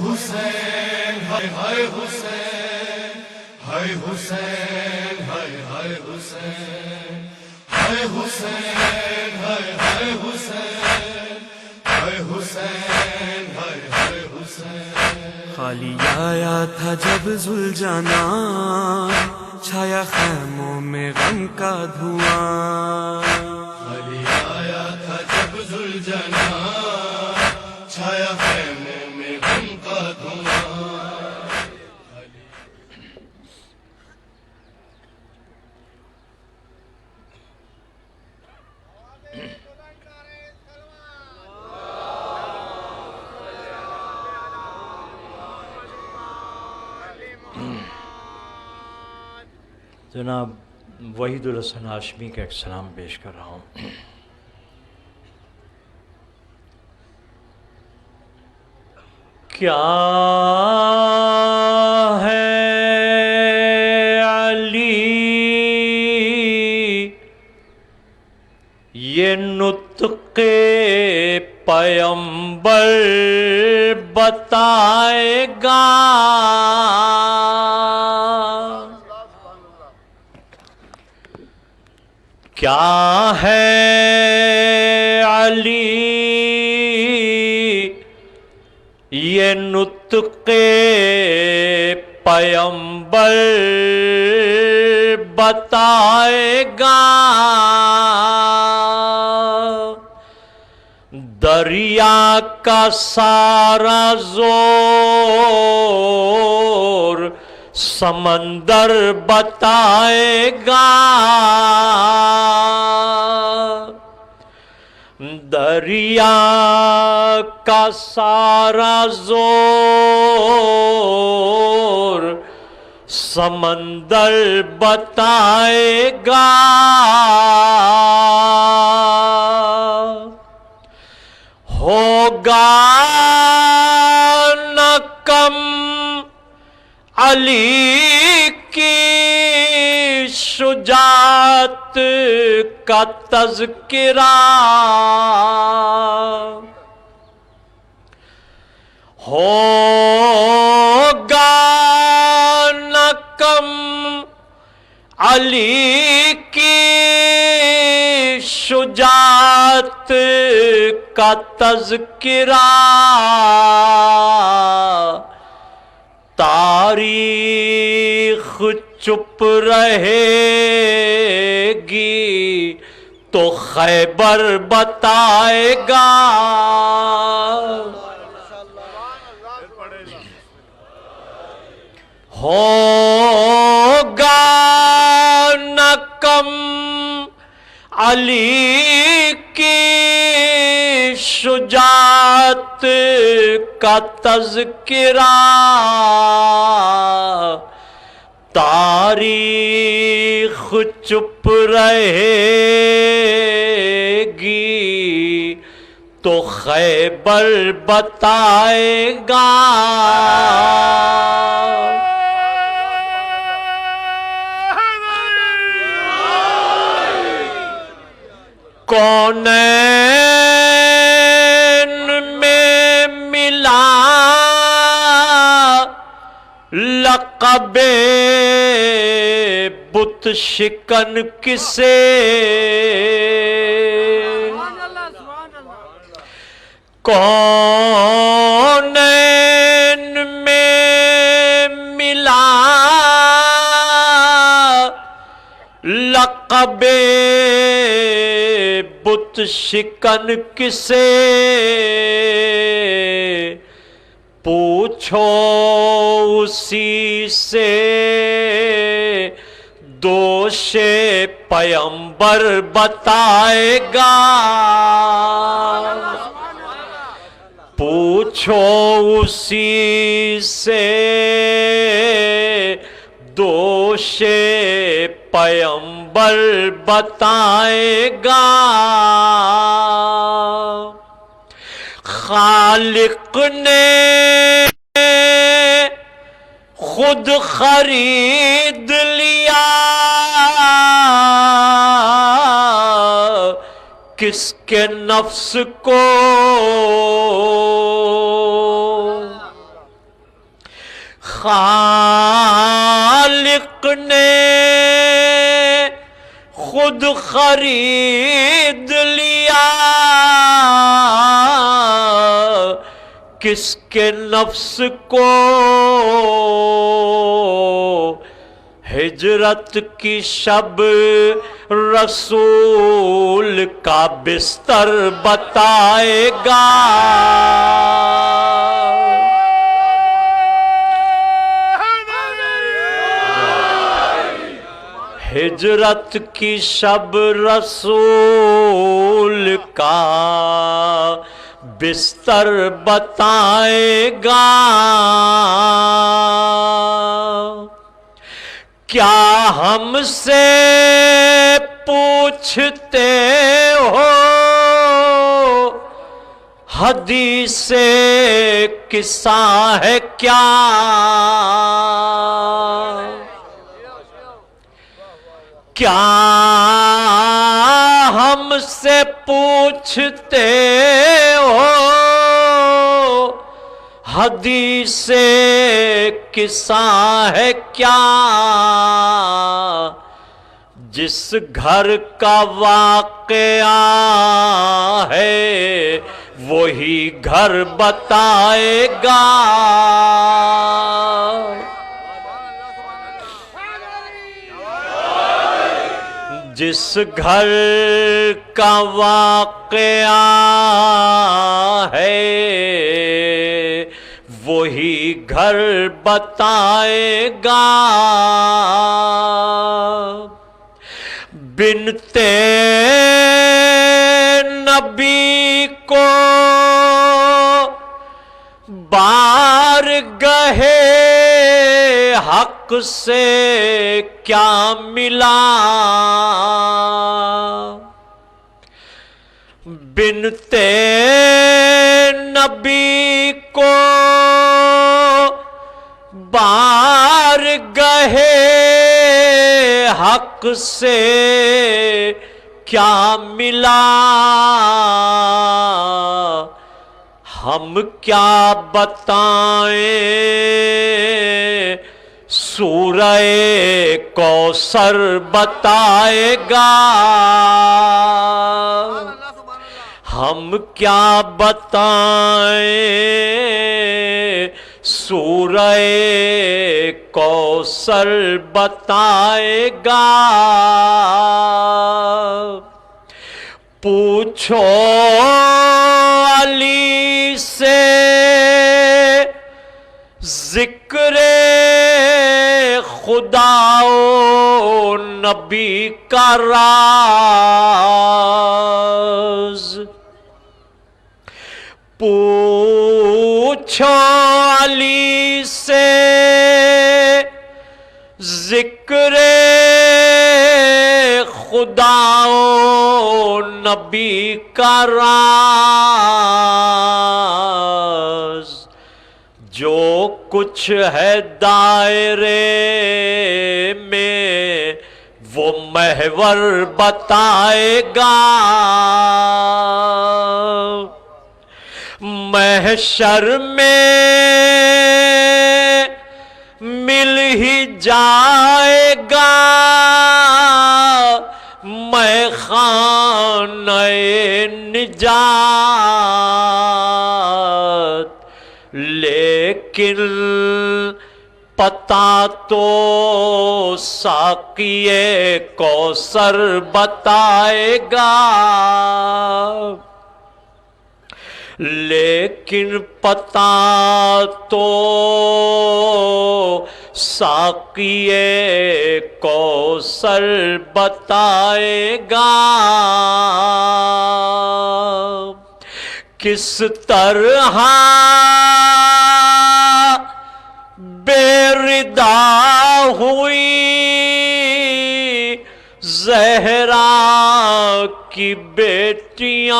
حسین ہائے ہائے حسین ہائے حسین ہائے ہائے حسین ہائے حسین ہائے ہائے حسین ہائے حسین ہائے ہائے حسین. خالی آیا تھا جب زلجنا چھایا خیموں میں غم کا دھواں. خالی آیا تھا جب زلجنا چھایا خیموں میں غم کا دھواں. جناب وحید الحسن ہاشمی کا ایک سلام پیش کر رہا ہوں. کیا ہے علی یہ نطق پیمبر بتائے گا. کیا ہے علی یہ نطق پیمبر بتائے گا. دریا کا سارا زور سمندر بتائے گا. دریا کا سارا زور سمندر بتائے گا. ہوگا نہ کم علی کی شجاعت کا تذکرہ. ہوگا نہ کم علی کی شجاعت کا تذکرہ. تاریخ چپ رہے گی تو خیبر بتائے گا. ہوگا نہ کم علی کی شجاعت کا تذکرہ. تاریخ چپ رہے گی تو خیبر بتائے گا. کونین میں ملا لقب بت شکن کسے. کونین میں ملا لقب بت شکن کسے. پوچھو اسی سے دوش پیمبر بتائے گا. پوچھو اسی سے دوش پیمبر بتائے گا. خالق نے خود خرید لیا کس کے نفس کو. خالق نے خود خرید لیا، کس کے نفس کو ہجرت کی شب رسول کا بستر بتائے گا۔ ہجرت کی شب رسول کا بستر بتائے گا۔ کیا ہم سے پوچھتے ہو حدیث قصہ ہے کیا؟ کیا ہم سے پوچھتے ہو حدیث قصہ ہے کیا؟ جس گھر کا واقعہ ہے وہی گھر بتائے گا۔ جس گھر کا واقعہ ہے وہی گھر بتائے گا۔ بنتے نبی کو بارگاہ حق سے کیا ملا؟ بنتے نبی کو بارگاہ حق سے کیا ملا؟ ہم کیا بتائیں سورہ کوثر بتائے گا۔ ہم کیا بتائیں سورہ کوثر بتائے گا۔ پوچھو علی سے ذکر خدا و نبی کا راز۔ پوچھو علی سے ذکر خدا و نبی کا راز۔ جو کچھ ہے دائرے میں وہ محور بتائے گا۔ محشر میں مل ہی جائے گا میخانہ نجات، لیکن پتہ تو ساقی کوثر بتائے گا۔ لیکن پتہ تو ساقی کوثر بتائے گا۔ کس طرح بے ردا ہوئی زہرا کی بیٹیاں،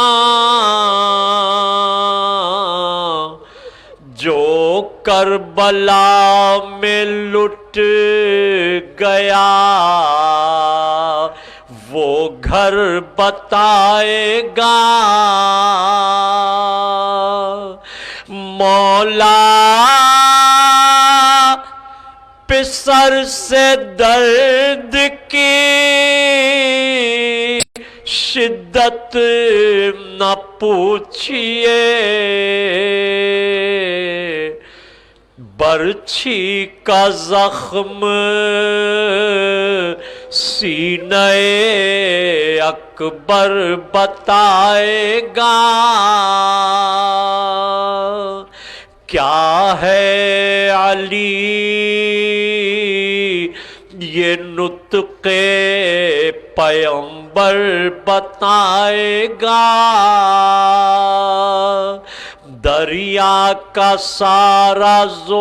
جو کربلا میں لٹ گیا وہ گھر بتائے گا۔ مولا پسر سے درد کی شدت نہ پوچھئے، برچھی کا زخم سینہ اکبر بتائے گا، کیا ہے علی یہ نطق پیغمبر بتائے گا، دریا کا سارا زور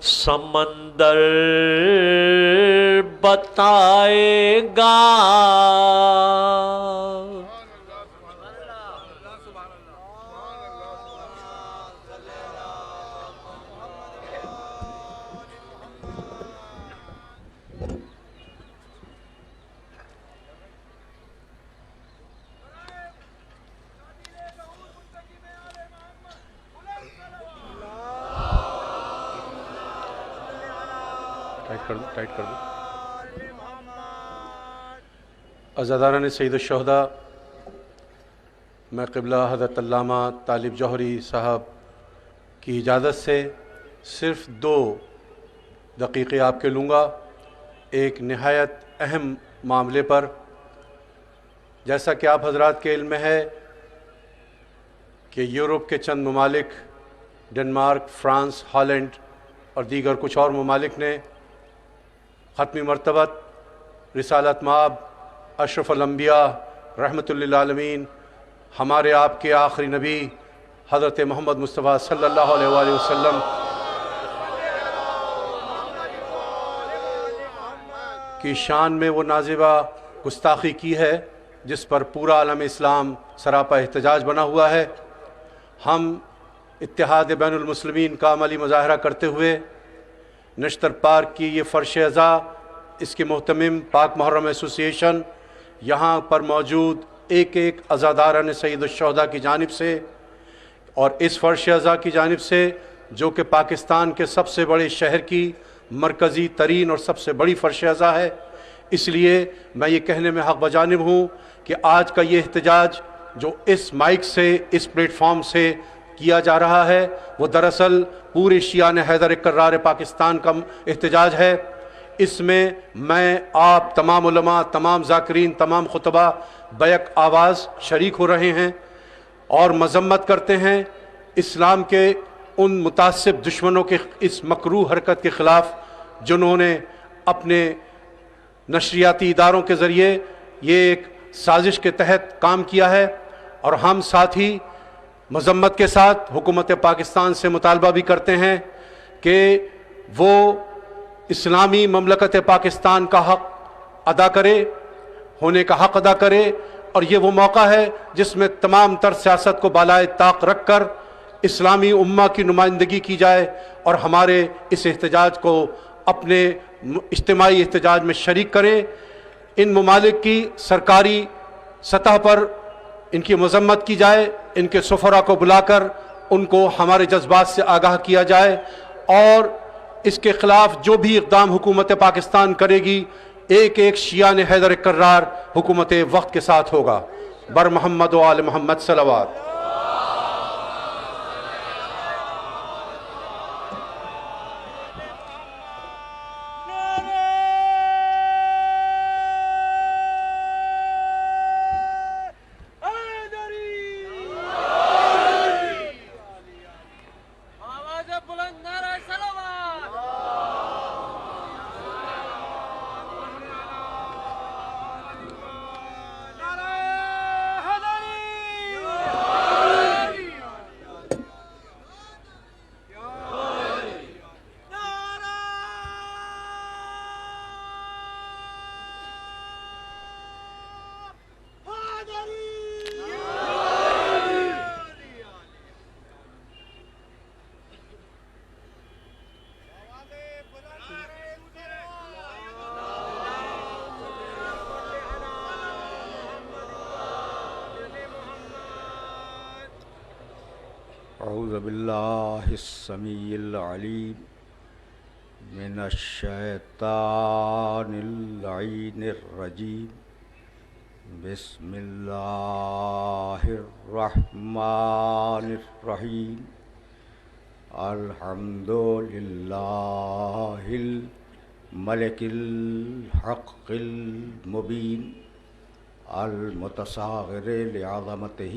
سمندر بتائے گا۔ ٹائٹ کر دو۔ عزاداران سید الشہداء، میں قبلہ حضرت علامہ طالب جوہری صاحب کی اجازت سے صرف 2 دقیقے آپ کے لوں گا ایک نہایت اہم معاملے پر۔ جیسا کہ آپ حضرات کے علم میں ہے کہ یورپ کے چند ممالک ڈنمارک، فرانس، ہالینڈ اور دیگر کچھ اور ممالک نے ختمی مرتبت رسالت مآب اشرف الانبیاء رحمۃ للعالمین ہمارے آپ کے آخری نبی حضرت محمد مصطفیٰ صلی اللہ علیہ وآلہ وسلم کی شان میں وہ نازیبہ گستاخی کی ہے جس پر پورا عالم اسلام سراپا احتجاج بنا ہوا ہے۔ ہم اتحاد بین المسلمین کا عملی مظاہرہ کرتے ہوئے نشتر پارک کی یہ فرش ازاں، اس کے محتمم پاک محرم ایسوسی ایشن، یہاں پر موجود ایک ایک عزاداران سید الشہداء کی جانب سے اور اس فرش ازاں کی جانب سے جو کہ پاکستان کے سب سے بڑے شہر کی مرکزی ترین اور سب سے بڑی فرش ازاں ہے، اس لیے میں یہ کہنے میں حق بجانب ہوں کہ آج کا یہ احتجاج جو اس مائک سے، اس پلیٹ فارم سے کیا جا رہا ہے، وہ دراصل پورے شیعان حیدر کرار پاکستان کا احتجاج ہے۔ اس میں میں آپ تمام علماء، تمام ذاکرین، تمام خطبہ بیک آواز شریک ہو رہے ہیں اور مذمت کرتے ہیں اسلام کے ان متعصب دشمنوں کے اس مکروہ حرکت کے خلاف جنہوں نے اپنے نشریاتی اداروں کے ذریعے یہ ایک سازش کے تحت کام کیا ہے، اور ہم ساتھ ہی مذمت کے ساتھ حکومت پاکستان سے مطالبہ بھی کرتے ہیں کہ وہ اسلامی مملکت پاکستان کا حق ادا کرے، ہونے کا حق ادا کرے، اور یہ وہ موقع ہے جس میں تمام تر سیاست کو بالائے طاق رکھ کر اسلامی امہ کی نمائندگی کی جائے اور ہمارے اس احتجاج کو اپنے اجتماعی احتجاج میں شریک کریں۔ ان ممالک کی سرکاری سطح پر ان کی مذمت کی جائے، ان کے سفراء کو بلا کر ان کو ہمارے جذبات سے آگاہ کیا جائے، اور اس کے خلاف جو بھی اقدام حکومت پاکستان کرے گی ایک ایک شیعان حیدر کرار حکومت وقت کے ساتھ ہوگا۔ بر محمد و آل محمد صلوات۔ اعوذ باللہ السمیع العلیم من الشیطان اللعین الرجیم بسم اللہ الرحمن الرحیم الحمد للہ الملک الحق المبین المتصاغر لعظمتہ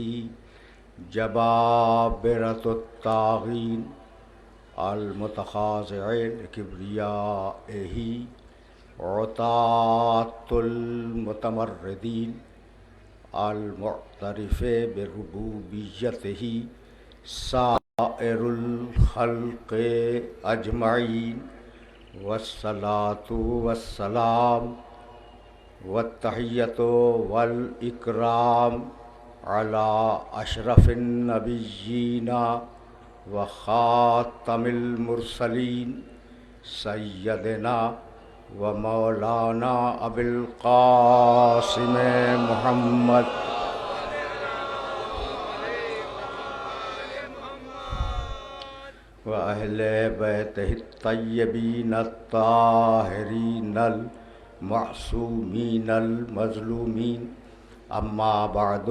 جبابرۃ الطاغین المتخاضع لکبریائہ عتاۃ المتمردین المعترف بربوبیتہ سائر الخلق اجمعین والصلاۃ والسلام والتحیۃ والاکرام علی اشرف النبیین وخاتم المرسلین سیدنا و مولانا ابی القاسم محمد و اہل بیتہ الطیبین الطاہرین المعصومین المظلومین اما بعد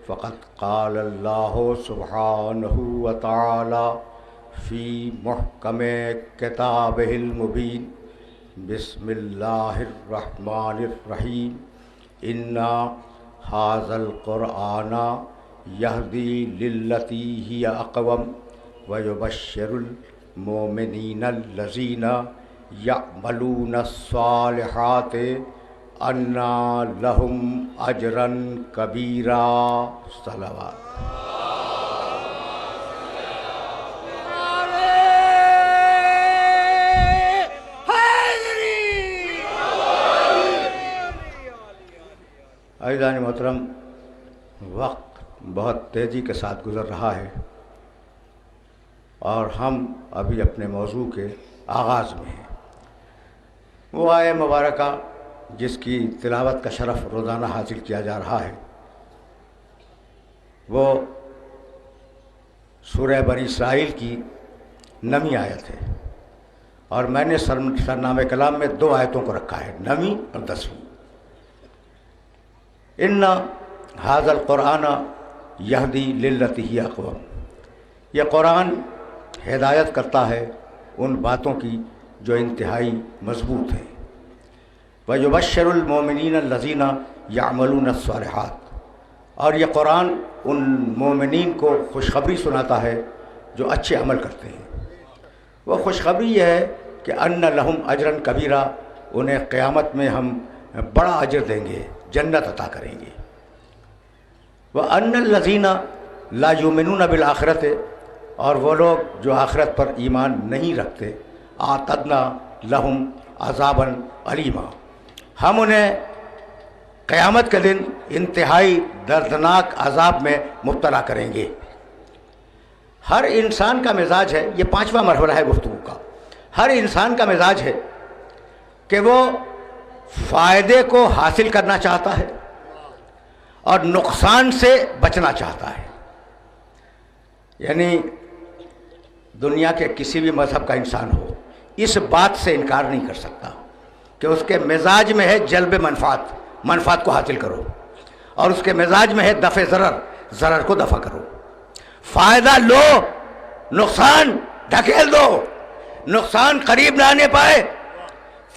فقد قال اللہ سبحانہ وتعالی فی محکم کتابہ المبین بسم اللہ الرحمن الرحیم انا ھذا القرآن یہدی للتی ہی اقوم ویبشر المؤمنین الذین یعملون الصالحات ان لہم اجرا کبیرا صلوات. عزیزان محترم، وقت بہت تیزی کے ساتھ گزر رہا ہے اور ہم ابھی اپنے موضوع کے آغاز میں ہیں. وہ آیہ مبارکہ جس کی تلاوت کا شرف روزانہ حاصل کیا جا رہا ہے وہ سورہ بنی اسرائیل کی 9ویں آیت ہے، اور میں نے سرنامہ کلام میں 2 آیتوں کو رکھا ہے، 9ویں اور 10ویں. ان ھذا القرآن یہدی للتی ہی اقوم، یہ قرآن ہدایت کرتا ہے ان باتوں کی جو انتہائی مضبوط ہیں. وَيُبَشِّرُ الْمُؤْمِنِينَ الَّذِينَ يَعْمَلُونَ الصَّالِحَاتِ، اور یہ قرآن ان مومنین کو خوشخبری سناتا ہے جو اچھے عمل کرتے ہیں. وہ خوشخبری یہ ہے کہ ان لہم اجرا کبیرا، انہیں قیامت میں ہم بڑا اجر دیں گے، جنت عطا کریں گے. وَأَنَّ الَّذِينَ لَا يُؤْمِنُونَ بِالْآخِرَةِ، اور وہ لوگ جو آخرت پر ایمان نہیں رکھتے، اعتدنا لہم عذابا علیما، ہم انہیں قیامت کے دن انتہائی دردناک عذاب میں مبتلا کریں گے. ہر انسان کا مزاج ہے، یہ 5واں مرحلہ ہے گفتگو کا، ہر انسان کا مزاج ہے کہ وہ فائدے کو حاصل کرنا چاہتا ہے اور نقصان سے بچنا چاہتا ہے. یعنی دنیا کے کسی بھی مذہب کا انسان ہو اس بات سے انکار نہیں کر سکتا کہ اس کے مزاج میں ہے جلب منفعت کو حاصل کرو، اور اس کے مزاج میں ہے دفع ضرر کو دفع کرو. فائدہ لو، نقصان ڈھکیل دو، نقصان قریب نہ آنے پائے،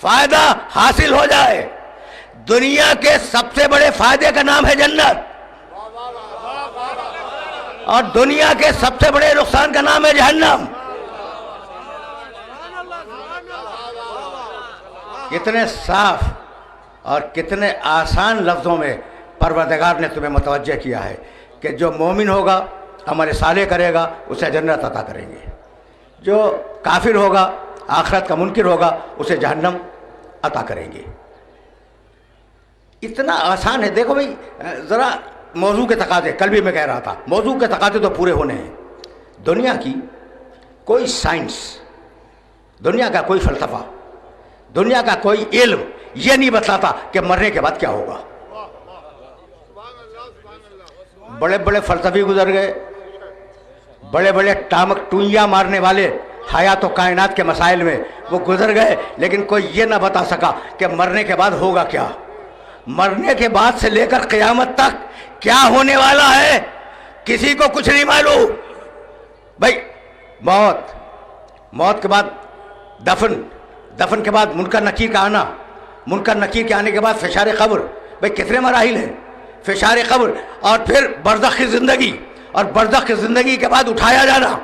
فائدہ حاصل ہو جائے. دنیا کے سب سے بڑے فائدے کا نام ہے جنت، اور دنیا کے سب سے بڑے نقصان کا نام ہے جہنم. کتنے صاف اور کتنے آسان لفظوں میں پروردگار نے تمہیں متوجہ کیا ہے کہ جو مومن ہوگا، عمل صالح کرے گا، اسے جنت عطا کریں گے. جو کافر ہوگا، آخرت کا منکر ہوگا، اسے جہنم عطا کریں گے. اتنا آسان ہے. دیکھو بھئی، ذرا موضوع کے تقاضے، کل بھی میں کہہ رہا تھا، موضوع کے تقاضے تو پورے ہونے ہیں. دنیا کی کوئی سائنس، دنیا کا کوئی فلسفہ، دنیا کا کوئی علم یہ نہیں بتلاتا کہ مرنے کے بعد کیا ہوگا. بڑے بڑے فلسفی گزر گئے، بڑے بڑے ٹامک ٹوئیاں مارنے والے حیات و کائنات کے مسائل میں وہ گزر گئے، لیکن کوئی یہ نہ بتا سکا کہ مرنے کے بعد ہوگا کیا، مرنے کے بعد سے لے کر قیامت تک کیا ہونے والا ہے کسی کو کچھ نہیں معلوم۔ بھائی موت کے بعد دفن کے بعد منکر نکیر کا آنا، منکر نکیر کے آنے کے بعد فشار قبر، بھائی کتنے مراحل ہیں، فشار قبر، اور پھر برزخ کی زندگی، اور برزخ کی زندگی کے بعد اٹھایا جانا،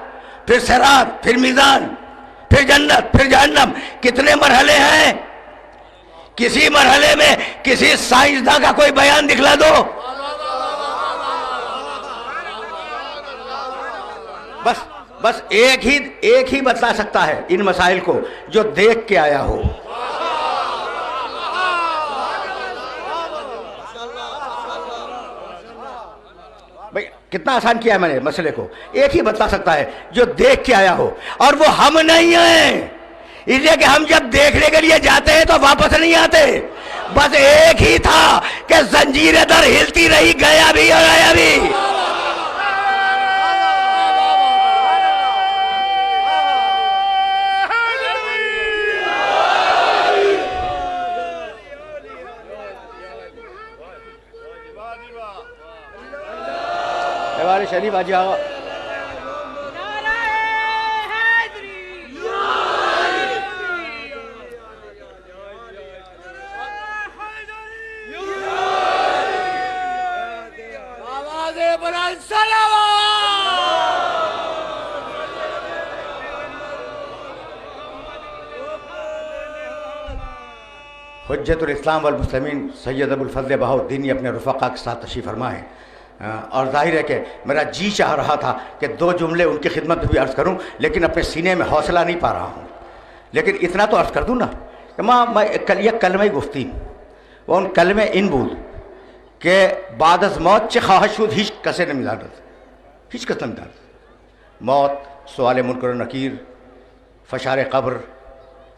پھر صراط، پھر میزان، پھر جنت، پھر جہنم، کتنے مرحلے ہیں۔ کسی مرحلے میں کسی سائنسداں کا کوئی بیان دکھلا دو۔ بس ایک ہی بتلا سکتا ہے ان مسائل کو، جو دیکھ کے آیا ہو۔ بھئی کتنا آسان کیا ہے میں نے مسئلے کو، ایک ہی بتلا سکتا ہے جو دیکھ کے آیا ہو، اور وہ ہم نہیں ہیں، اس لیے کہ ہم جب دیکھنے کے لیے جاتے ہیں تو واپس نہیں آتے۔ بس ایک ہی تھا کہ زنجیر در ہلتی رہی، گیا بھی اور آیا بھی۔ شریف آجی آگا۔ حجت الاسلام والمسلمین سید ابو الفضل بہاؤالدینی اپنے رفقا کے ساتھ تشریف فرما ہے، اور ظاہر ہے کہ میرا جی چاہ رہا تھا کہ 2 جملے ان کی خدمت میں بھی عرض کروں، لیکن اپنے سینے میں حوصلہ نہیں پا رہا ہوں، لیکن اتنا تو عرض کر دوں نا کہ میں یک کلمه گفتیم و اون کلمه این بود که بعد از موت چه خواهد شد هیچ کسی نمی‌داند، هیچ کس نمی‌داند. موت، سوال منکر و نکیر، فشار قبر،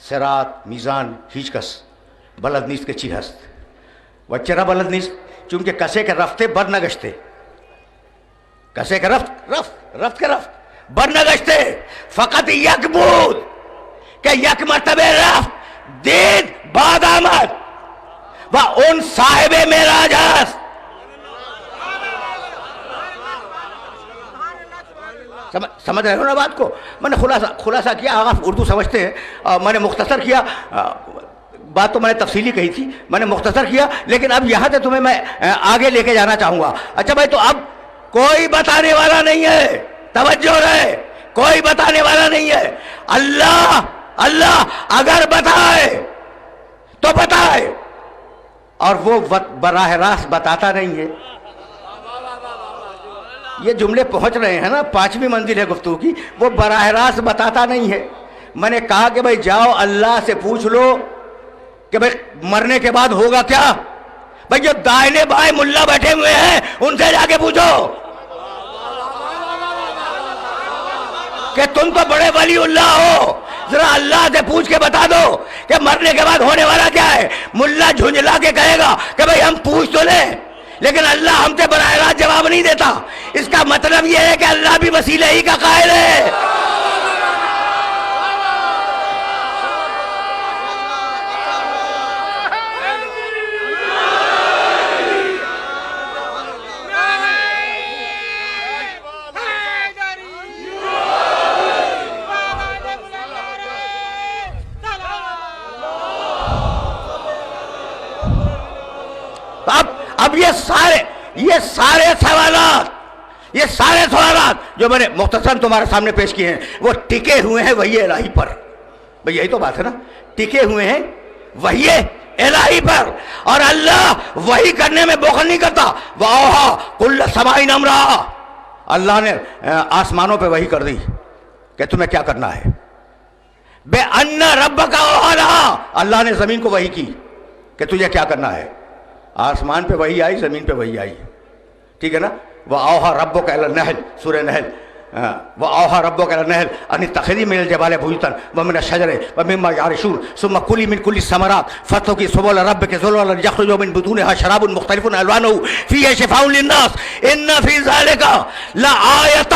صراط، میزان، هیچ کس بلد نیست که چی هست و چرا بلد نیست؟ چون که کسی که رفته بر نگشته، کسی که رفت بر نگشته، فقط یک بود که یک مرتبه رفت، دید، بعد آمد و اون صاحب معراج است. سمجھ رہے ہو نا بات کو؟ میں نے خلاصہ کیا، آپ اردو سمجھتے ہیں، میں نے مختصر کیا، بات تو میں نے تفصیلی کہی تھی، میں نے مختصر کیا، لیکن اب یہاں سے تمہیں میں آگے لے کے جانا چاہوں گا. اچھا بھائی، تو اب کوئی بتانے والا نہیں ہے، توجہ رہے، کوئی بتانے والا نہیں ہے. اللہ اگر بتائے تو بتائے، اور وہ براہ راست بتاتا نہیں ہے. یہ جملے پہنچ رہے ہیں نا، 5ویں منزل ہے گفتگو کی، وہ براہ راست بتاتا نہیں ہے. میں نے کہا کہ بھائی جاؤ اللہ سے پوچھ لو کہ بھائی مرنے کے بعد ہوگا کیا. بھائی جو دائنے بائیں ملا بیٹھے ہوئے ہیں ان سے جا کے پوچھو کہ تم تو بڑے ولی اللہ ہو، ذرا اللہ سے پوچھ کے بتا دو کہ مرنے کے بعد ہونے والا کیا ہے. ملا جھنجھلا کے کہے گا کہ بھائی ہم پوچھ تو لیں، لیکن اللہ ہم سے براہ راست جواب نہیں دیتا. اس کا مطلب یہ ہے کہ اللہ بھی وسیلہ ہی کا قائل ہے. اب یہ سارے سوالات جو میں نے مختصراً تمہارے سامنے پیش کیے ہیں وہ ٹکے ہوئے ہیں وحی الہی پر. بھئی یہی تو بات ہے نا، ٹکے ہوئے ہیں وحی الہی پر، اور اللہ وحی کرنے میں بخل نہیں کرتا. وَأَوْحَىٰ كُلَّ سَمَاءٍ أَمْرَهَا، اللہ نے آسمانوں پہ وحی کر دی کہ تمہیں کیا کرنا ہے. بِأَنَّ رَبَّكَ أَوْحَىٰ لَهَا، اللہ نے زمین کو وحی کی کہ تجھے کیا کرنا ہے. آسمان پہ وحی آئی، زمین پہ وحی آئی، ٹھیک ہے نا. وَأَوْحَىٰ رَبُّكَ إِلَى النَّحْلِ، سورہ نحل. وَأَوْحَىٰ رَبُّكَ إِلَى النَّحْلِ أَنِ اتَّخِذِي مِنَ الْجِبَالِ بُيُوتًا وَمِنَ الشَّجَرِ وَمِمَّا يَعْرِشُونَ ثُمَّ كُلِي مِنْ كُلِّ الثَّمَرَاتِ فَاسْلُكِي سُبُلَ رَبِّكِ ذُلُلًا يَخْرُجُ مِنْ بُطُونِهَا شَرَابٌ مُخْتَلِفٌ أَلْوَانُهُ فِيهِ شِفَاءٌ لِلنَّاسِ إِنَّ فِي ذَلِكَ لَآيَةً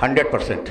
100%।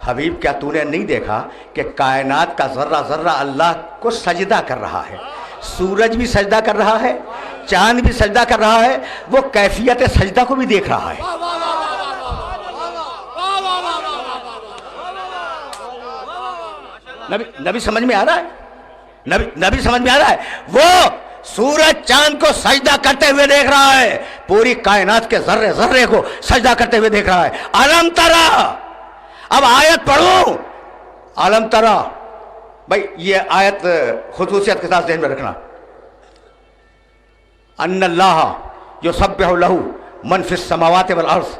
حبیب کیا تو نے نہیں دیکھا کہ کائنات کا ذرہ ذرہ اللہ کو سجدہ کر رہا ہے؟ سورج بھی سجدہ کر رہا ہے، چاند بھی سجدہ کر رہا ہے، وہ کیفیت سجدہ کو بھی دیکھ رہا ہے۔ نبی سمجھ میں آ رہا ہے؟ نبی سمجھ میں آ رہا ہے؟ وہ سورج چاند کو سجدہ کرتے ہوئے دیکھ رہا ہے، پوری کائنات کے ذرے ذرے کو سجدہ کرتے ہوئے دیکھ رہا ہے۔ علم ترا، اب آیت پڑھوں، علم ترا، بھائی یہ آیت خصوصیت کے ساتھ ذہن میں رکھنا، ان اللہ یسبح لہ من فی السماوات والارض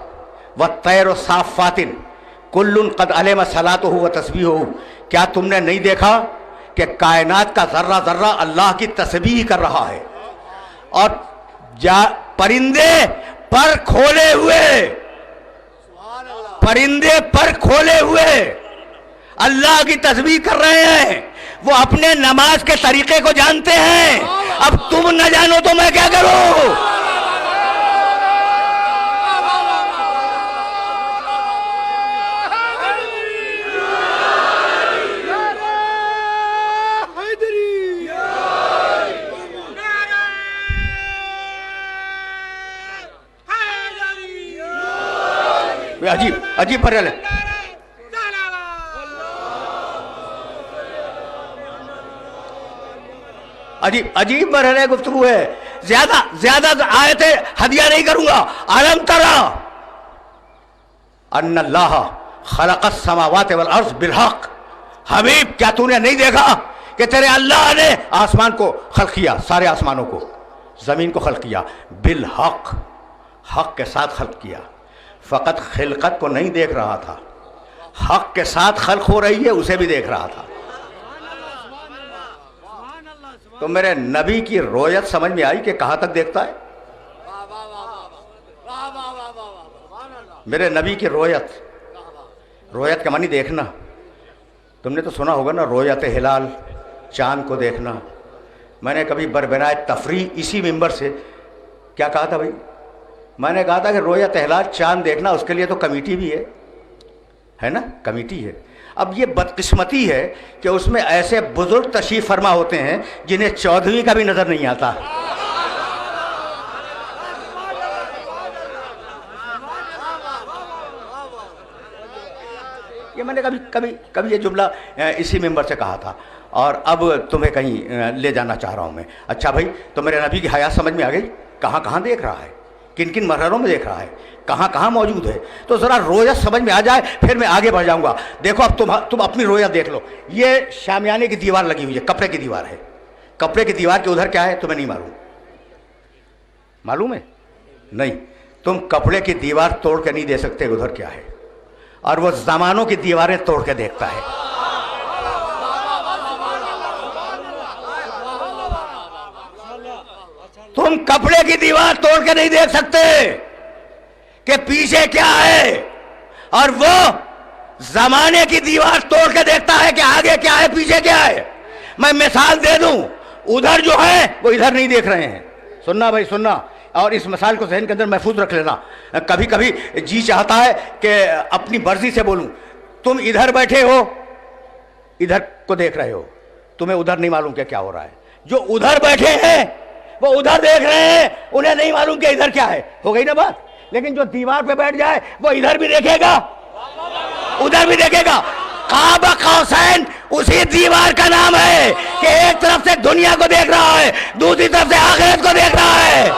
والطیر صافات کل قد علم صلاتہ وتسبیحہ۔ کیا تم نے نہیں دیکھا کہ کائنات کا ذرہ ذرہ اللہ کی تسبیح کر رہا ہے، اور پرندے پر کھولے ہوئے، پرندے پر کھولے ہوئے اللہ کی تسبیح کر رہے ہیں؟ وہ اپنے نماز کے طریقے کو جانتے ہیں، اب تم نہ جانو تو میں کیا کروں؟ عجیب عجیب مرحلہ ہے، عجیب مرحلہ گفتگو ہے۔ زیادہ آیتیں ہدیہ نہیں کروں گا۔ علم ترا ان اللہ خلق السماوات والارض بالحق، حبیب کیا تو نے نہیں دیکھا کہ تیرے اللہ نے آسمان کو خلق کیا، سارے آسمانوں کو، زمین کو خلق کیا، بالحق، حق کے ساتھ خلق کیا۔ فقط خلقت کو نہیں دیکھ رہا تھا، حق کے ساتھ خلق ہو رہی ہے اسے بھی دیکھ رہا تھا۔ تو میرے نبی کی رویت سمجھ میں آئی کہ کہاں تک دیکھتا ہے؟ میرے نبی کی رویت کا معنی دیکھنا۔ تم نے تو سنا ہوگا نا، رویت ہلال، چاند کو دیکھنا۔ میں نے کبھی بربرائے تفریح اسی ممبر سے کیا کہا تھا بھائی؟ میں نے کہا تھا کہ رویت ہلال چاند دیکھنا، اس کے لیے تو کمیٹی بھی ہے نا، کمیٹی ہے۔ اب یہ بدقسمتی ہے کہ اس میں ایسے بزرگ تشریف فرما ہوتے ہیں جنہیں 14ویں کا بھی نظر نہیں آتا۔ یہ میں نے کبھی یہ جملہ اسی ممبر سے کہا تھا، اور اب تمہیں کہیں لے جانا چاہ رہا ہوں میں۔ اچھا بھائی، تو میرے نبی کی حیات سمجھ میں آ گئی، کہاں کہاں دیکھ رہا ہے، کن کن مرحلوں میں دیکھ رہا ہے، کہاں کہاں موجود ہے۔ تو ذرا رویت سمجھ میں آ جائے پھر میں آگے بڑھ جاؤں گا۔ دیکھو اب تم اپنی رویت دیکھ لو۔ یہ شامیانے کی دیوار لگی ہوئی ہے، کپڑے کی دیوار ہے۔ کپڑے کی دیوار کے ادھر کیا ہے تمہیں نہیں معلوم ہے؟ نہیں، تم کپڑے کی دیوار توڑ کے نہیں دے سکتے ادھر کیا ہے، اور وہ زمانوں کی دیواریں توڑ کے دیکھتا ہے۔ تم کپڑے کی دیوار توڑ کے نہیں دیکھ سکتے کہ پیچھے کیا ہے، اور وہ زمانے کی دیوار توڑ کے دیکھتا ہے کہ آگے کیا ہے پیچھے کیا ہے۔ میں مثال دے دوں، ادھر جو ہے وہ ادھر نہیں دیکھ رہے ہیں۔ سننا بھائی سننا، اور اس مثال کو ذہن کے اندر محفوظ رکھ لینا۔ کبھی کبھی جی چاہتا ہے کہ اپنی مرضی سے بولوں۔ تم ادھر بیٹھے ہو، ادھر کو دیکھ رہے ہو، تمہیں ادھر نہیں معلوم کہ کیا ہو رہا ہے۔ جو ادھر بیٹھے ہیں وہ ادھر دیکھ رہے ہیں، انہیں نہیں معلوم کہ ادھر کیا ہے۔ ہو گئی نا بات؟ لیکن جو دیوار پہ بیٹھ جائے وہ ادھر بھی دیکھے گا، ادھر بھی دیکھے گا۔ قاب قوسین اسی دیوار کا نام ہے کہ ایک طرف سے دنیا کو دیکھ رہا ہے، دوسری طرف سے آخرت کو دیکھ رہا ہے۔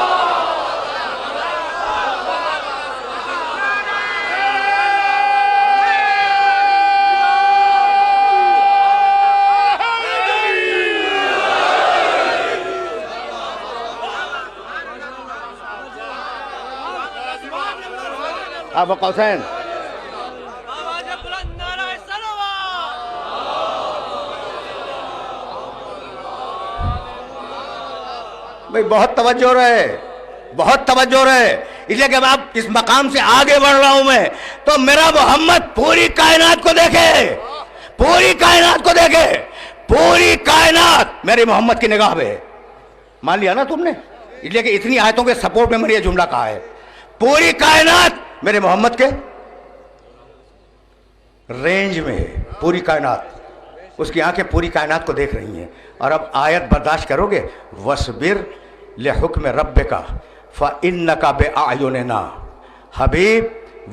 قاب قوسین بھئی بہت توجہ رہے، بہت توجہ رہے، اس لیے کہ اب اس مقام سے آگے بڑھ رہا ہوں میں، تو میرا محمد پوری کائنات کو دیکھے، پوری کائنات کو دیکھے، پوری کائنات میرے محمد کی نگاہ میں ہے۔ مان لیا نا تم نے؟ اس لیے کہ اتنی آیتوں کے سپورٹ میں میں نے یہ جملہ کہا ہے، پوری کائنات میرے محمد کے رینج میں ہے پوری کائنات، اس کی آنکھیں پوری کائنات کو دیکھ رہی ہیں. اور اب آیت برداشت کرو گے، وَاصْبِرْ لِحُکْمِ رَبِّکَ فَإِنَّکَ بِأَعْیُنِنَا. حبیب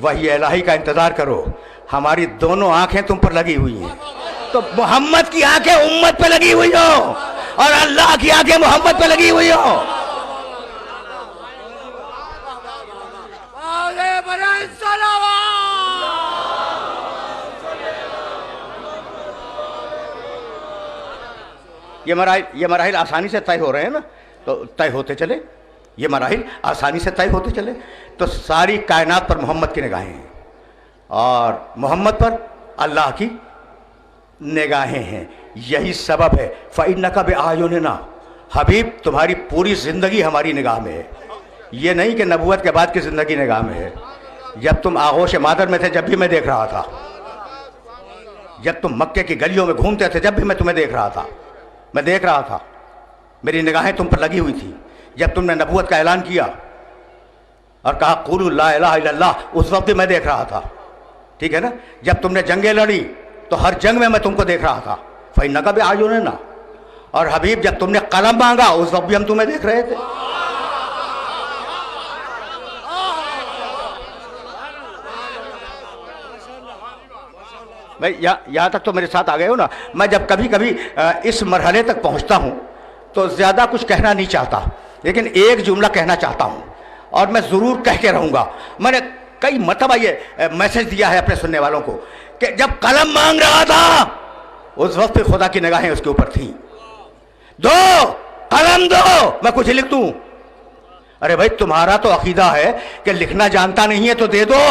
وحی الہی کا انتظار کرو، ہماری دونوں آنکھیں تم پر لگی ہوئی ہیں. تو محمد کی آنکھیں امت پہ لگی ہوئی ہو اور اللہ کی آنکھیں محمد پہ لگی ہوئی ہو. یہ مراحل آسانی سے طے ہو رہے ہیں نا، تو طے ہوتے چلے، یہ مراحل آسانی سے طے ہوتے چلے. تو ساری کائنات پر محمد کی نگاہیں ہیں اور محمد پر اللہ کی نگاہیں ہیں. یہی سبب ہے فَإِنَّكَ بِأَعْيُنِنَا. حبیب تمہاری پوری زندگی ہماری نگاہ میں ہے. یہ نہیں کہ نبوت کے بعد کی زندگی نگاہ میں ہے. جب تم آغوش مادر میں تھے جب بھی میں دیکھ رہا تھا، جب تم مکے کی گلیوں میں گھومتے تھے جب بھی میں تمہیں دیکھ رہا تھا، میں دیکھ رہا تھا. میری نگاہیں تم پر لگی ہوئی تھیں. جب تم نے نبوت کا اعلان کیا اور کہا قولوا لا الہ الا اللہ، اس وقت بھی میں دیکھ رہا تھا. ٹھیک ہے نا؟ جب تم نے جنگیں لڑی تو ہر جنگ میں تم کو دیکھ رہا تھا. فَإِنَّكَ بِأَعْيُنِنَا. اور حبیب جب تم نے قلم مانگا اس وقت بھی ہم تمہیں دیکھ رہے تھے. بھائی یہاں تک تو میرے ساتھ آ گئے ہو نا. میں جب کبھی کبھی اس مرحلے تک پہنچتا ہوں تو زیادہ کچھ کہنا نہیں چاہتا، لیکن ایک جملہ کہنا چاہتا ہوں اور میں ضرور کہہ کے رہوں گا. میں نے کئی مرتبہ یہ میسج دیا ہے اپنے سننے والوں کو کہ جب قلم مانگ رہا تھا اس وقت پہ خدا کی نگاہیں اس کے اوپر تھیں. دو قلم دو میں کچھ لکھ دوں. ارے بھائی تمہارا تو عقیدہ ہے کہ لکھنا جانتا نہیں ہے تو دے دو.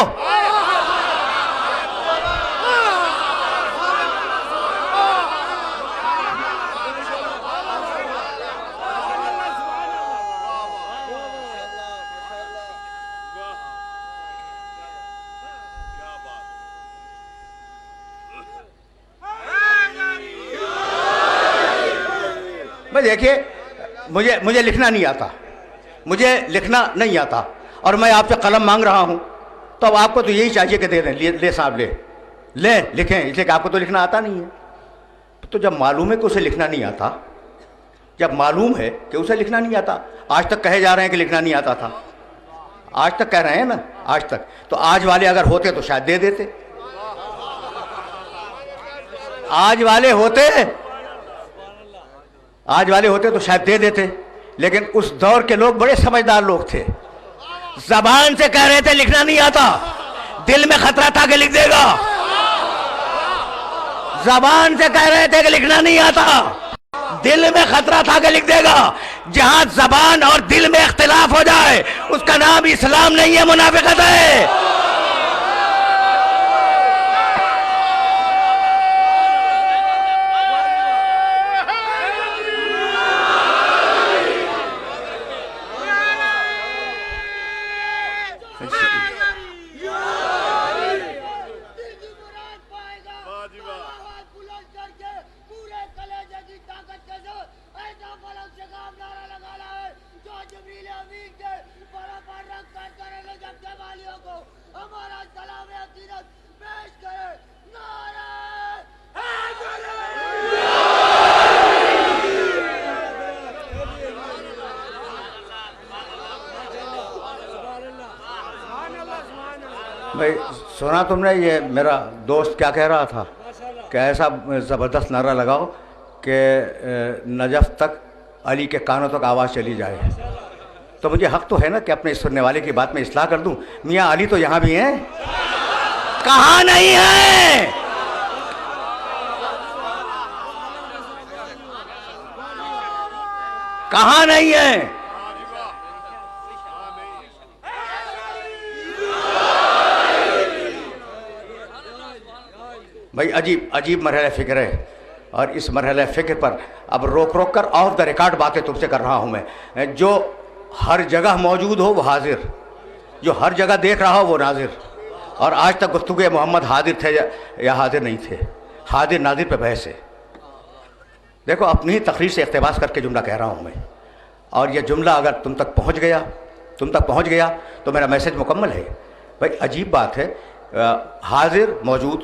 دیکھیے مجھے لکھنا نہیں آتا، مجھے لکھنا نہیں آتا اور میں آپ سے قلم مانگ رہا ہوں، تو اب آپ کو تو یہی چاہیے کہ دے دیں. لے صاحب لیں لکھیں، اس لیے کہ آپ کو تو لکھنا آتا نہیں ہے. تو جب معلوم ہے کہ اسے لکھنا نہیں آتا، جب معلوم ہے کہ اسے لکھنا نہیں آتا، آج تک کہے جا رہے ہیں کہ لکھنا نہیں آتا تھا، آج تک کہہ رہے ہیں نا، آج تک. تو آج والے اگر ہوتے تو شاید دے دیتے. آج والے ہوتے تو شاید دے دیتے. لیکن اس دور کے لوگ بڑے سمجھدار لوگ تھے. زبان سے کہہ رہے تھے لکھنا نہیں آتا، دل میں خطرہ تھا کہ لکھ دے گا. زبان سے کہہ رہے تھے کہ لکھنا نہیں آتا، دل میں خطرہ تھا کہ لکھ دے گا. جہاں زبان اور دل میں اختلاف ہو جائے اس کا نام اسلام نہیں ہے، منافقت ہے. بھائی سنا تم نے یہ میرا دوست کیا کہہ رہا تھا کہ ایسا زبردست نعرہ لگاؤ کہ نجف تک علی کے کانوں تک آواز چلی جائے. تو مجھے حق تو ہے نا کہ اپنے سننے والے کی بات میں اصلاح کر دوں. میاں علی تو یہاں بھی ہیں، کہاں نہیں ہیں؟ کہاں نہیں ہیں؟ بھائی عجیب مرحلہ فکر ہے. اور اس مرحلہ فکر پر اب روک کر آف دا ریکارڈ باتیں تم سے کر رہا ہوں میں. جو ہر جگہ موجود ہو وہ حاضر، جو ہر جگہ دیکھ رہا ہو وہ ناظر. اور آج تک گفتگو محمد حاضر تھے یا حاضر نہیں تھے، حاضر ناظر پہ بحث ہے. دیکھو اپنی ہی تقریر سے اقتباس کر کے جملہ کہہ رہا ہوں میں، اور یہ جملہ اگر تم تک پہنچ گیا تو میرا میسج مکمل ہے. بھائی عجیب بات ہے، حاضر موجود،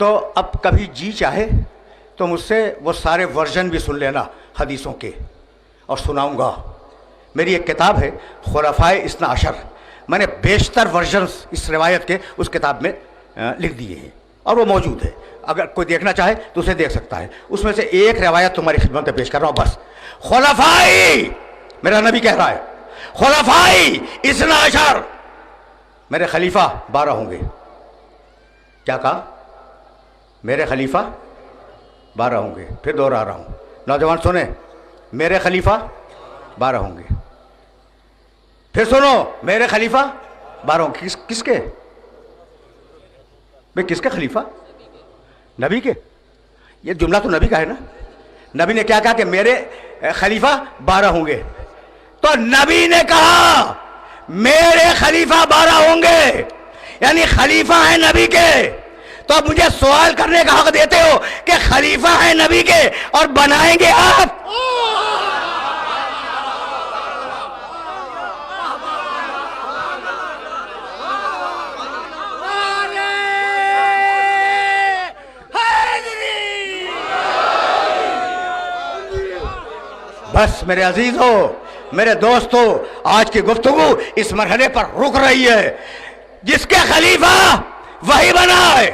تو اب کبھی جی چاہے تو مجھ سے وہ سارے ورژن بھی سن لینا حدیثوں کے، اور سناؤں گا۔ میری ایک کتاب ہے خلفائے اثنا عشر، میں نے بیشتر ورژنس اس روایت کے اس کتاب میں لکھ دیے ہیں، اور وہ موجود ہے، اگر کوئی دیکھنا چاہے تو اسے دیکھ سکتا ہے۔ اس میں سے ایک روایت تمہاری خدمت میں پیش کر رہا ہوں بس۔ خلفائے، میرا نبی کہہ رہا ہے، خلفائے اثنا عشر، میرے خلیفہ 12 ہوں گے۔ کیا کہا؟ میرے خلیفہ 12 ہوں گے۔ پھر دوہرا رہا ہوں، نوجوان سنیں، میرے خلیفہ 12 ہوں گے۔ پھر سنو، میرے خلیفہ 12 ہوں گے۔ کس کے بھئی؟ کس کے خلیفہ؟ نبی کے۔ یہ جملہ تو نبی کا ہے نا۔ نبی نے کیا کہا کہ میرے خلیفہ 12 ہوں گے، تو نبی نے کہا میرے خلیفہ 12 ہوں گے، یعنی خلیفہ ہیں نبی کے۔ تو اب مجھے سوال کرنے کا حق دیتے ہو کہ خلیفہ ہیں نبی کے اور بنائیں گے آپ؟ بس میرے عزیزو، میرے دوستو، آج کی گفتگو اس مرحلے پر رک رہی ہے۔ جس کے خلیفہ وہی بنائے،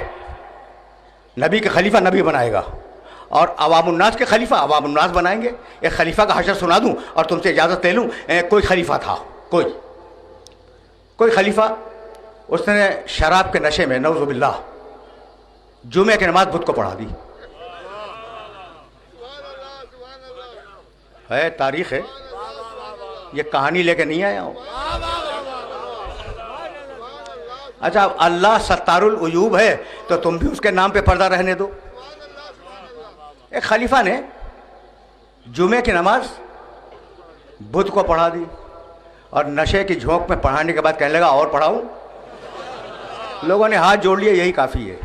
نبی کے خلیفہ نبی بنائے گا، اور عوام الناس کے خلیفہ عوام الناس بنائیں گے۔ ایک خلیفہ کا حشر سنا دوں اور تم سے اجازت لے لوں۔ کوئی خلیفہ تھا، کوئی خلیفہ، اس نے شراب کے نشے میں نعوذ باللہ جمعہ کی نماز بت کو پڑھا دی۔ ہے تاریخ ہے، یہ کہانی لے کے نہیں آیا ہوں۔ اچھا، اللہ ستار العیوب ہے تو تم بھی اس کے نام پہ پردہ رہنے دو۔ ایک خلیفہ نے جمعے کی نماز بدھ کو پڑھا دی، اور نشے کی جھونک میں پڑھانے کے بعد کہنے لگا اور پڑھاؤں؟ لوگوں نے ہاتھ جوڑ لیے، یہی کافی ہے۔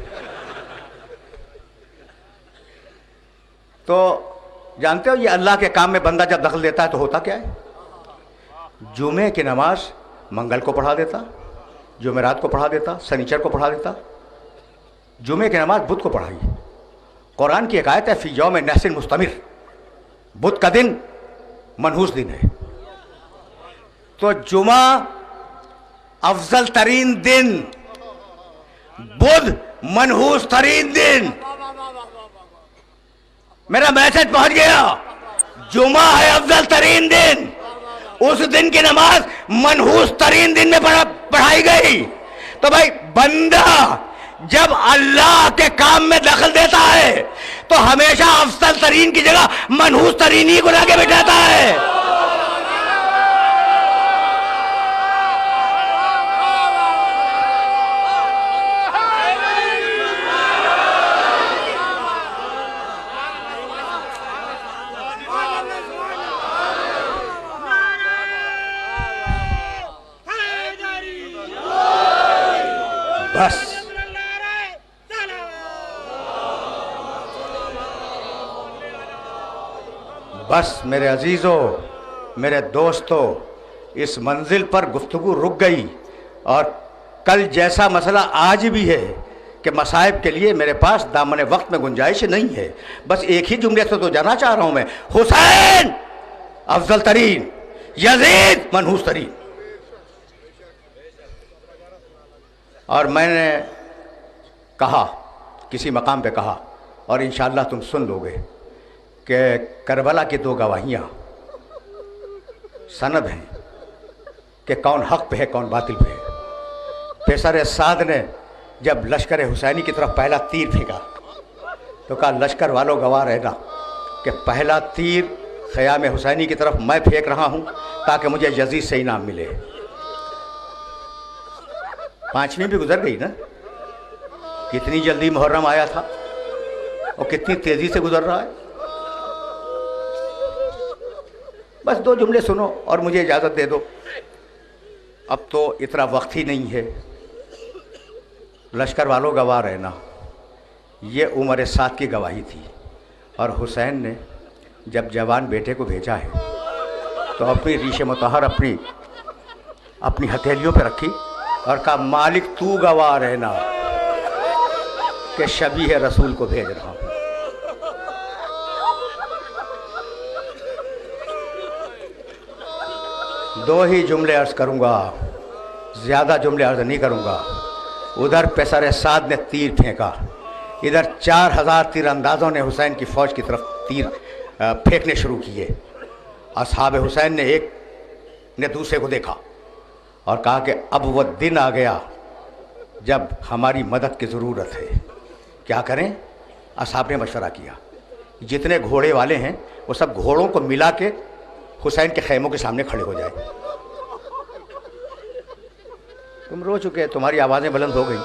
تو جانتے ہو یہ اللہ کے کام میں بندہ جب دخل دیتا ہے تو ہوتا کیا ہے؟ جمعے کی نماز منگل کو پڑھا دیتا، جمعرات کو پڑھا دیتا، سنیچر کو پڑھا دیتا، جمعے کی نماز بدھ کو پڑھائی۔ قرآن کی ایک آیت ہے، فی یوم نحس مستمر، بدھ کا دن منحوس دن ہے۔ تو جمعہ افضل ترین دن، بدھ منحوس ترین دن۔ میرا میسج پہنچ گیا، جمعہ ہے افضل ترین دن، اس دن کی نماز منحوس ترین دن میں پڑھائی گئی۔ تو بھائی بندہ جب اللہ کے کام میں دخل دیتا ہے تو ہمیشہ افضل ترین کی جگہ منحوس ترین ہی کو لا کے بٹھاتا ہے۔ بس میرے عزیزو، میرے دوستو، اس منزل پر گفتگو رک گئی، اور کل جیسا مسئلہ آج بھی ہے کہ مصائب کے لیے میرے پاس دامن وقت میں گنجائش نہیں ہے۔ بس ایک ہی جملے سے تو جانا چاہ رہا ہوں میں، حسین افضل ترین، یزید منحوس ترین۔ اور میں نے کہا، کسی مقام پہ کہا، اور انشاءاللہ تم سن لو گے، کہ کربلا کی 2 گواہیاں سند ہیں کہ کون حق پہ ہے کون باطل پہ ہے۔ پیسر سعد نے جب لشکر حسینی کی طرف پہلا تیر پھینکا تو کہا لشکر والوں گواہ رہنا کہ پہلا تیر خیام حسینی کی طرف میں پھینک رہا ہوں تاکہ مجھے یزید سے انعام ملے۔ 5ویں بھی گزر گئی نا، کتنی جلدی محرم آیا تھا اور کتنی تیزی سے گزر رہا ہے۔ بس 2 جملے سنو اور مجھے اجازت دے دو، اب تو اتنا وقت ہی نہیں ہے۔ لشکر والوں گواہ رہنا، یہ عمر سعد کی گواہی تھی، اور حسین نے جب جوان بیٹے کو بھیجا ہے تو اپنی ریش مطہر اپنی ہتھیلیوں پہ رکھی اور کہا مالک تو گواہ رہنا، کہ شبیہ رسول کو بھیج رہا ہوں۔ دو ہی جملے عرض کروں گا، زیادہ جملے عرض نہیں کروں گا۔ ادھر پیسر سعد نے تیر پھینکا، ادھر 4000 تیر اندازوں نے حسین کی فوج کی طرف تیر پھینکنے شروع کیے۔ اصحاب حسین نے ایک نے دوسرے کو دیکھا اور کہا کہ اب وہ دن آ گیا جب ہماری مدد کی ضرورت ہے، کیا کریں؟ اصحاب نے مشورہ کیا، جتنے گھوڑے والے ہیں وہ سب گھوڑوں کو ملا کے حسین کے خیموں کے سامنے کھڑے ہو جائیں۔ تم رو چکے، تمہاری آوازیں بلند ہو گئی،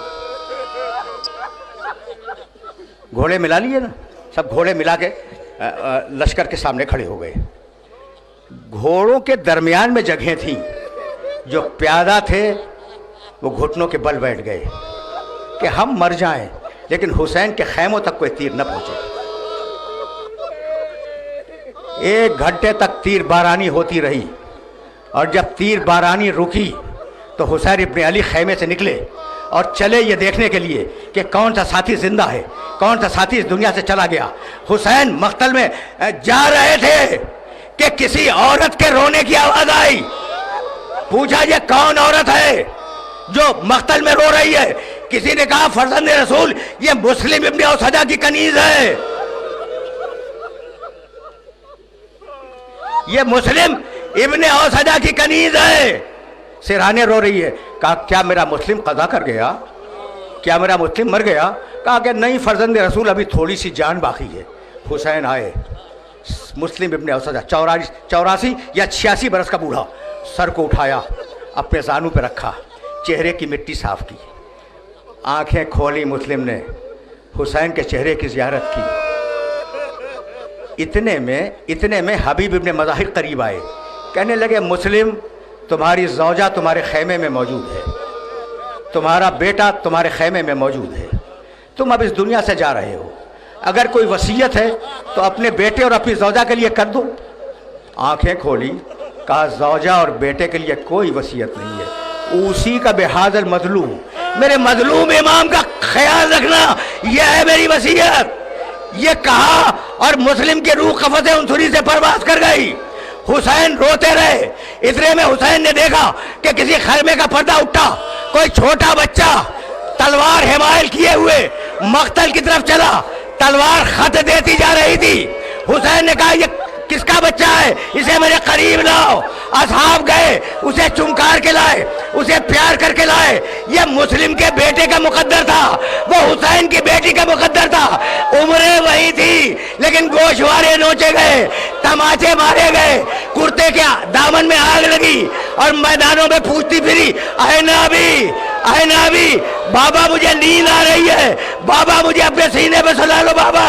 گھوڑے ملا لیے نا، سب گھوڑے ملا کے لشکر کے سامنے کھڑے ہو گئے۔ گھوڑوں کے درمیان میں جگہیں تھیں، جو پیادہ تھے وہ گھٹنوں کے بل بیٹھ گئے کہ ہم مر جائیں لیکن حسین کے خیموں تک کوئی تیر نہ پہنچے۔ 1 گھنٹے تک تیر بارانی ہوتی رہی، اور جب تیر بارانی رکی تو حسین ابن علی خیمے سے نکلے اور چلے یہ دیکھنے کے لیے کہ کون سا ساتھی زندہ ہے، کون سا ساتھی اس دنیا سے چلا گیا۔ حسین مقتل میں جا رہے تھے کہ کسی عورت کے رونے کی آواز آئی۔ پوچھا یہ کون عورت ہے جو مقتل میں رو رہی ہے؟ کسی نے کہا فرزند رسول یہ مسلم ابن اوسجہ کی کنیز ہے، یہ مسلم ابن اوسجہ کی کنیز ہے۔ سرہانے رو رہی ہے۔ کہا کیا میرا مسلم قضا کر گیا؟ کیا میرا مسلم مر گیا؟ کہا کہ نہیں فرزند رسول، ابھی تھوڑی سی جان باقی ہے۔ حسین آئے، مسلم ابن اوسجہ 84 یا 86 برس کا بوڑھا، سر کو اٹھایا، اپنے زانوں پہ رکھا، چہرے کی مٹی صاف کی، آنکھیں کھولی مسلم نے، حسین کے چہرے کی زیارت کی۔ اتنے میں حبیب ابن مظاہر قریب آئے، کہنے لگے مسلم تمہاری زوجہ تمہارے خیمے میں موجود ہے، تمہارا بیٹا تمہارے خیمے میں موجود ہے، تم اب اس دنیا سے جا رہے ہو، اگر کوئی وصیت ہے تو اپنے بیٹے اور اپنی زوجہ کے لیے کر دو۔ آنکھیں کھولی، کہا زوجہ اور بیٹے کے لیے کوئی وصیت نہیں ہے، اسی کا بحاظ المظلوم، میرے مظلوم امام کا خیال رکھنا، یہ ہے میری وصیت۔ یہ کہا اور مسلم کی روح قفس عنصری سے پرواز کر گئی۔ حسین روتے رہے۔ اتنے میں حسین نے دیکھا کہ کسی خیمے کا پردہ اٹھا، کوئی چھوٹا بچہ تلوار حمائل کیے ہوئے مقتل کی طرف چلا، تلوار خط دیتی جا رہی تھی۔ حسین نے کہا یہ کس کا بچہ ہے؟ اسے میرے قریب لاؤ۔ اصحاب گئے، اسے چمکار کے لائے، اسے پیار کر کے لائے۔ یہ مسلم کے بیٹے کا مقدر تھا، وہ حسین کی بیٹی کا مقدر تھا۔ عمریں وہی تھی لیکن گوشوارے نوچے گئے، تماچے مارے گئے، کرتے کے دامن میں آگ لگی اور میدانوں میں پوچھتی پھری اے نبی، اے نبی، بابا مجھے نیند آ رہی ہے، بابا مجھے اپنے سینے پہ سلا لو بابا۔